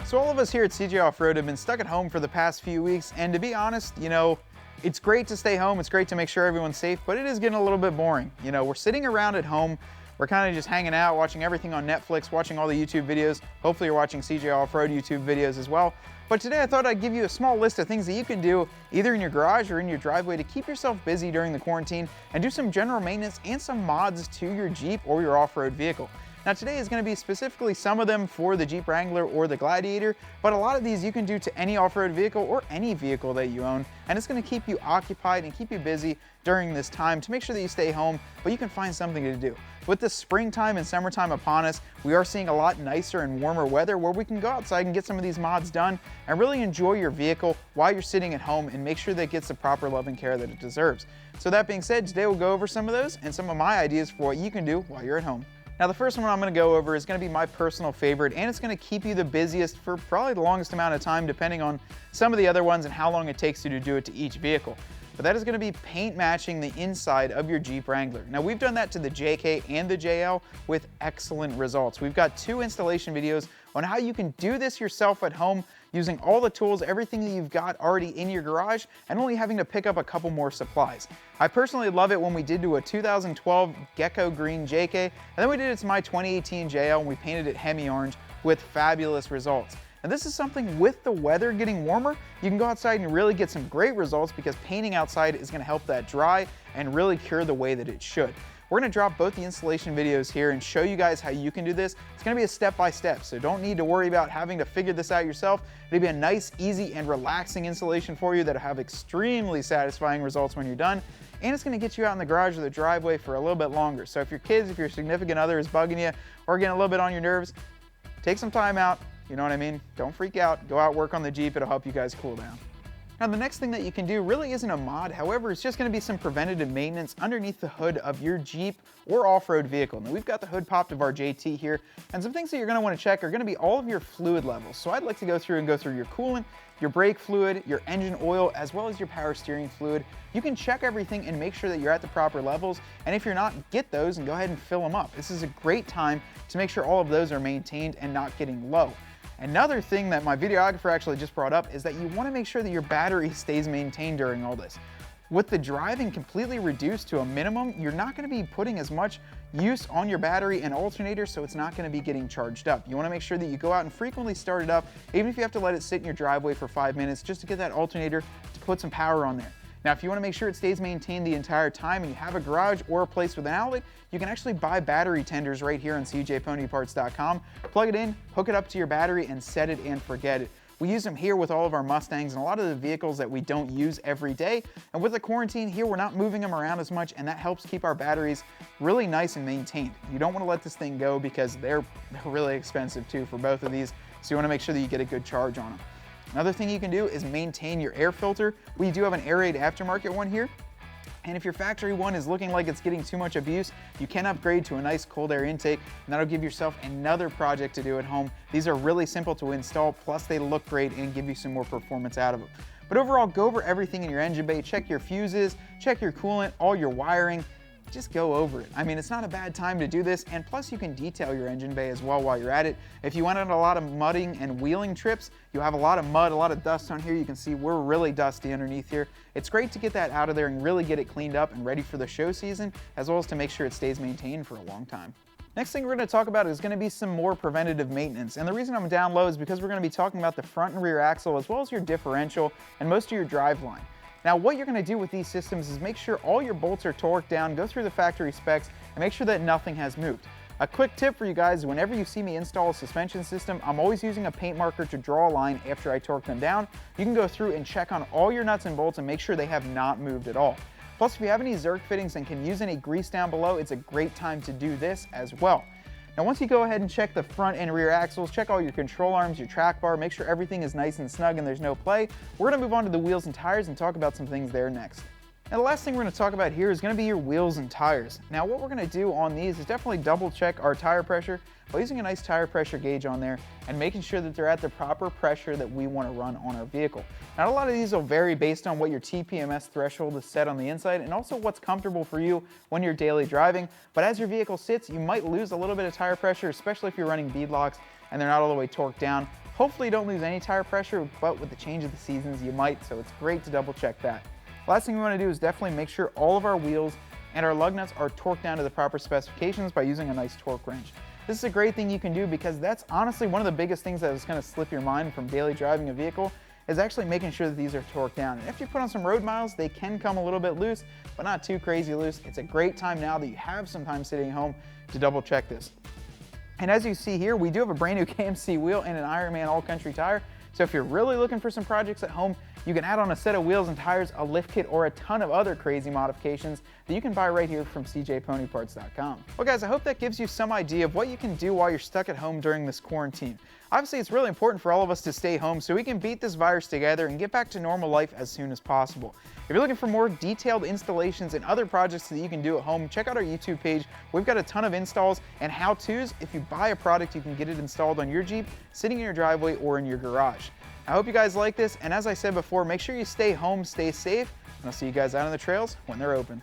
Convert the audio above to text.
So all of us here at CJ Off-Road have been stuck at home for the past few weeks, and to be honest, it's great to stay home, it's great to make sure everyone's safe, but it is getting a little bit boring. We're sitting around at home, we're kind of just hanging out, watching everything on Netflix, watching all the YouTube videos. Hopefully you're watching CJ Off-Road YouTube videos as well. But today I thought I'd give you a small list of things that you can do either in your garage or in your driveway to keep yourself busy during the quarantine and do some general maintenance and some mods to your Jeep or your off-road vehicle. Now today is going to be specifically some of them for the Jeep Wrangler or the Gladiator, but a lot of these you can do to any off-road vehicle or any vehicle that you own, and it's going to keep you occupied and keep you busy during this time to make sure that you stay home, but you can find something to do. With the springtime and summertime upon us, we are seeing a lot nicer and warmer weather where we can go outside and get some of these mods done and really enjoy your vehicle while you're sitting at home and make sure that it gets the proper love and care that it deserves. So that being said, today we'll go over some of those and some of my ideas for what you can do while you're at home. Now the first one I'm going to go over is going to be my personal favorite, and it's going to keep you the busiest for probably the longest amount of time depending on some of the other ones and how long it takes you to do it to each vehicle. But that is going to be paint matching the inside of your Jeep Wrangler. Now we've done that to the JK and the JL with excellent results. We've got 2 installation videos on how you can do this yourself at home using all the tools, everything that you've got already in your garage, and only having to pick up a couple more supplies. I personally love it when we did to a 2012 Gecko Green JK, and then we did it to my 2018 JL and we painted it Hemi Orange with fabulous results. And this is something with the weather getting warmer, you can go outside and really get some great results because painting outside is going to help that dry and really cure the way that it should. We're going to drop both the installation videos here and show you guys how you can do this. It's going to be a step-by-step, so don't need to worry about having to figure this out yourself. It'll be a nice, easy, and relaxing installation for you that'll have extremely satisfying results when you're done. And it's going to get you out in the garage or the driveway for a little bit longer. So if your kids, if your significant other is bugging you or getting a little bit on your nerves, take some time out. You know what I mean? Don't freak out. Go out, work on the Jeep. It'll help you guys cool down. Now the next thing that you can do really isn't a mod, however, it's just going to be some preventative maintenance underneath the hood of your Jeep or off-road vehicle. Now we've got the hood popped of our JT here, and some things that you're going to want to check are going to be all of your fluid levels. So I'd like to go through your coolant, your brake fluid, your engine oil, as well as your power steering fluid. You can check everything and make sure that you're at the proper levels, and if you're not, get those and go ahead and fill them up. This is a great time to make sure all of those are maintained and not getting low. Another thing that my videographer actually just brought up is that you want to make sure that your battery stays maintained during all this. With the driving completely reduced to a minimum, you're not going to be putting as much use on your battery and alternator, so it's not going to be getting charged up. You want to make sure that you go out and frequently start it up, even if you have to let it sit in your driveway for 5 minutes just to get that alternator to put some power on there. Now, if you want to make sure it stays maintained the entire time and you have a garage or a place with an outlet, you can actually buy battery tenders right here on cjponyparts.com. Plug it in, hook it up to your battery, and set it and forget it. We use them here with all of our Mustangs and a lot of the vehicles that we don't use every day. And with the quarantine here, we're not moving them around as much, and that helps keep our batteries really nice and maintained. You don't want to let this thing go because they're really expensive too for both of these, so you want to make sure that you get a good charge on them. Another thing you can do is maintain your air filter. We do have an Air Raid aftermarket one here. And if your factory one is looking like it's getting too much abuse, you can upgrade to a nice cold air intake, and that'll give yourself another project to do at home. These are really simple to install, plus they look great and give you some more performance out of them. But overall, go over everything in your engine bay, check your fuses, check your coolant, all your wiring. Just go over it. I mean, it's not a bad time to do this, and plus you can detail your engine bay as well while you're at it. If you went on a lot of mudding and wheeling trips, you have a lot of mud, a lot of dust on here. You can see we're really dusty underneath here. It's great to get that out of there and really get it cleaned up and ready for the show season, as well as to make sure it stays maintained for a long time. Next thing we're going to talk about is going to be some more preventative maintenance. And the reason I'm down low is because we're going to be talking about the front and rear axle, as well as your differential and most of your drive line. Now what you're going to do with these systems is make sure all your bolts are torqued down, go through the factory specs, and make sure that nothing has moved. A quick tip for you guys, whenever you see me install a suspension system, I'm always using a paint marker to draw a line after I torque them down. You can go through and check on all your nuts and bolts and make sure they have not moved at all. Plus, if you have any Zerk fittings and can use any grease down below, it's a great time to do this as well. Now once you go ahead and check the front and rear axles, check all your control arms, your track bar, make sure everything is nice and snug and there's no play, we're going to move on to the wheels and tires and talk about some things there next. Now the last thing we're going to talk about here is going to be your wheels and tires. Now what we're going to do on these is definitely double check our tire pressure by using a nice tire pressure gauge on there and making sure that they're at the proper pressure that we want to run on our vehicle. Now a lot of these will vary based on what your TPMS threshold is set on the inside and also what's comfortable for you when you're daily driving, but as your vehicle sits you might lose a little bit of tire pressure, especially if you're running beadlocks and they're not all the way torqued down. Hopefully you don't lose any tire pressure, but with the change of the seasons, you might, so it's great to double check that. Last thing we want to do is definitely make sure all of our wheels and our lug nuts are torqued down to the proper specifications by using a nice torque wrench. This is a great thing you can do because that's honestly one of the biggest things that is going to slip your mind from daily driving a vehicle, is actually making sure that these are torqued down. And if you put on some road miles, they can come a little bit loose, but not too crazy loose. It's a great time now that you have some time sitting home to double check this. And as you see here, we do have a brand new KMC wheel and an Ironman All Country tire. So if you're really looking for some projects at home, you can add on a set of wheels and tires, a lift kit, or a ton of other crazy modifications that you can buy right here from cjponyparts.com. Well guys, I hope that gives you some idea of what you can do while you're stuck at home during this quarantine. Obviously, it's really important for all of us to stay home so we can beat this virus together and get back to normal life as soon as possible. If you're looking for more detailed installations and other projects that you can do at home, check out our YouTube page. We've got a ton of installs and how-tos. If you buy a product, you can get it installed on your Jeep, sitting in your driveway, or in your garage. I hope you guys like this, and as I said before, make sure you stay home, stay safe, and I'll see you guys out on the trails when they're open.